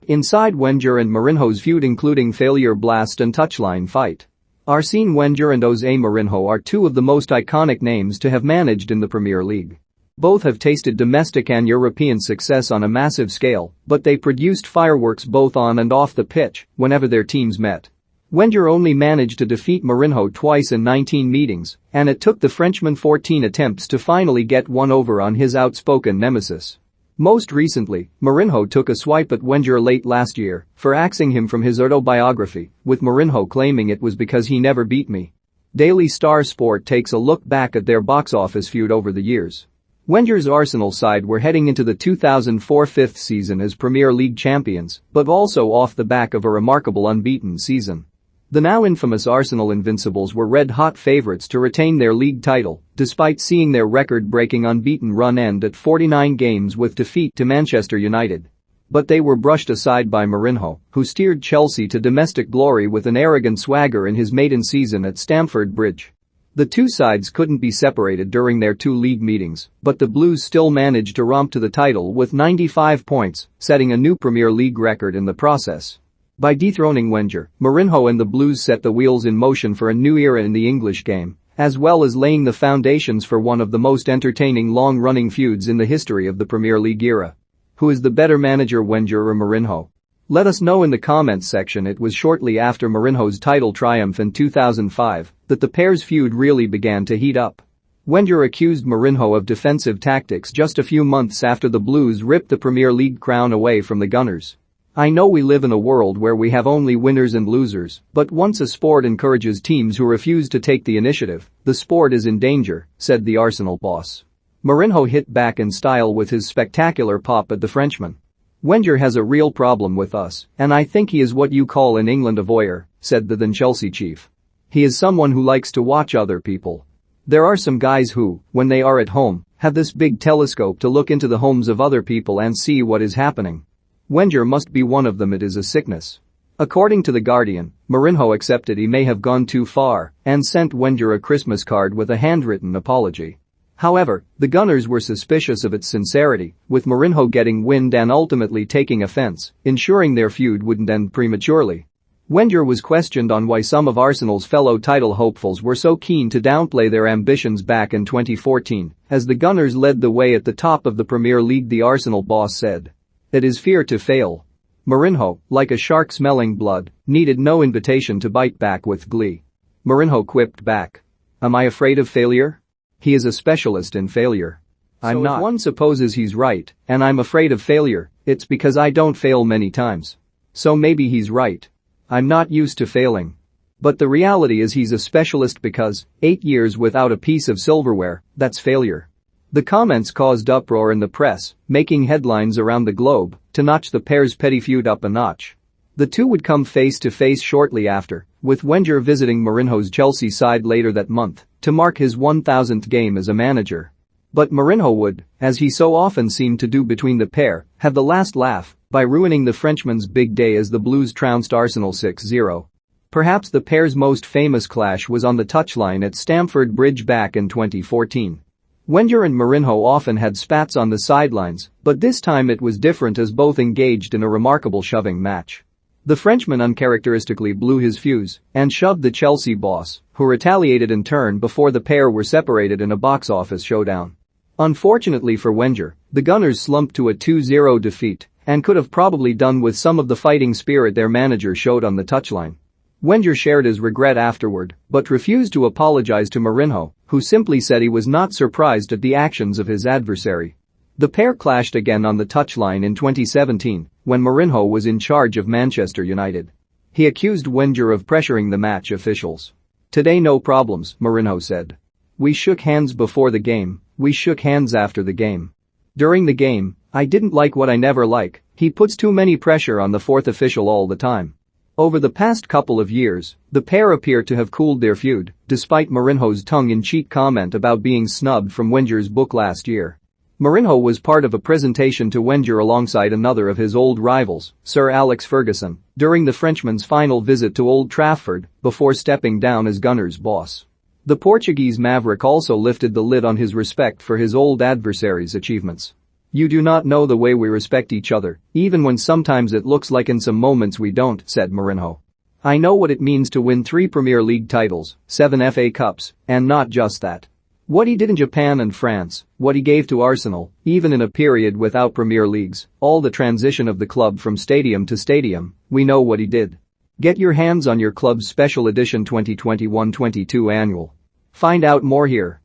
Inside Wenger and Mourinho's feud, including failureblast and touchline fight. Arsene Wenger and Jose Mourinho are two of the most iconic names to have managed in the Premier League. Both have tasted domestic and European success on a massive scale, but they produced fireworks both on and off the pitch whenever their teams met. Wenger only managed to defeat Mourinho twice in 19 meetings, and it took the Frenchman 14 attempts to finally get one over on his outspoken nemesis. Most recently, Mourinho took a swipe at Wenger late last year for axing him from his autobiography, with Mourinho claiming it was because he never beat me. Daily Star Sport takes a look back at their box office feud over the years. Wenger's Arsenal side were heading into the 2004 fifth season as Premier League champions, but also off the back of a remarkable unbeaten season. The now infamous Arsenal Invincibles were red-hot favourites to retain their league title, despite seeing their record-breaking unbeaten run end at 49 games with defeat to Manchester United. But they were brushed aside by Mourinho, who steered Chelsea to domestic glory with an arrogant swagger in his maiden season at Stamford Bridge. The two sides couldn't be separated during their two league meetings, but the Blues still managed to romp to the title with 95 points, setting a new Premier League record in the process. By dethroning Wenger, Mourinho and the Blues set the wheels in motion for a new era in the English game, as well as laying the foundations for one of the most entertaining long-running feuds in the history of the Premier League era. Who is the better manager, Wenger or Mourinho? Let us know in the comments section. It was shortly after Mourinho's title triumph in 2005 that the pair's feud really began to heat up. Wenger accused Mourinho of defensive tactics just a few months after the Blues ripped the Premier League crown away from the Gunners. "I know we live in a world where we have only winners and losers, but once a sport encourages teams who refuse to take the initiative, the sport is in danger," said the Arsenal boss. Mourinho hit back in style with his spectacular pop at the Frenchman. "Wenger has a real problem with us, and I think he is what you call in England a voyeur," said the then Chelsea chief. "He is someone who likes to watch other people. There are some guys who, when they are at home, have this big telescope to look into the homes of other people and see what is happening. Wenger must be one of them. It is a sickness." According to The Guardian, Mourinho accepted he may have gone too far and sent Wenger a Christmas card with a handwritten apology. However, the Gunners were suspicious of its sincerity, with Mourinho getting wind and ultimately taking offense, ensuring their feud wouldn't end prematurely. Wenger was questioned on why some of Arsenal's fellow title hopefuls were so keen to downplay their ambitions back in 2014, as the Gunners led the way at the top of the Premier League. The Arsenal boss said, "It is fear to fail." Mourinho, like a shark smelling blood, needed no invitation to bite back with glee. Mourinho quipped back, "Am I afraid of failure? He is a specialist in failure. I'm not. If one supposes he's right, and I'm afraid of failure, it's because I don't fail many times. So maybe he's right. I'm not used to failing. But the reality is he's a specialist because 8 years without a piece of silverware, that's failure." The comments caused uproar in the press, making headlines around the globe to notch the pair's petty feud up a notch. The two would come face to face shortly after, with Wenger visiting Mourinho's Chelsea side later that month to mark his 1000th game as a manager. But Mourinho would, as he so often seemed to do between the pair, have the last laugh by ruining the Frenchman's big day as the Blues trounced Arsenal 6-0. Perhaps the pair's most famous clash was on the touchline at Stamford Bridge back in 2014. Wenger and Mourinho often had spats on the sidelines, but this time it was different as both engaged in a remarkable shoving match. The Frenchman uncharacteristically blew his fuse and shoved the Chelsea boss, who retaliated in turn before the pair were separated in a box office showdown. Unfortunately for Wenger, the Gunners slumped to a 2-0 defeat and could have probably done with some of the fighting spirit their manager showed on the touchline. Wenger shared his regret afterward, but refused to apologize to Mourinho, who simply said he was not surprised at the actions of his adversary. The pair clashed again on the touchline in 2017, when Mourinho was in charge of Manchester United. He accused Wenger of pressuring the match officials. "Today no problems," Mourinho said. "We shook hands before the game, we shook hands after the game. During the game, I didn't like what I never like, he puts too many pressure on the fourth official all the time." Over the past couple of years, the pair appear to have cooled their feud, despite Mourinho's tongue-in-cheek comment about being snubbed from Wenger's book last year. Mourinho was part of a presentation to Wenger alongside another of his old rivals, Sir Alex Ferguson, during the Frenchman's final visit to Old Trafford before stepping down as Gunners' boss. The Portuguese maverick also lifted the lid on his respect for his old adversary's achievements. "You do not know the way we respect each other, even when sometimes it looks like in some moments we don't," said Mourinho. "I know what it means to win 3 Premier League titles, 7 FA Cups, and not just that. What he did in Japan and France, what he gave to Arsenal, even in a period without Premier Leagues, all the transition of the club from stadium to stadium, we know what he did. Get your hands on your club's special edition 2021-22 annual. Find out more here."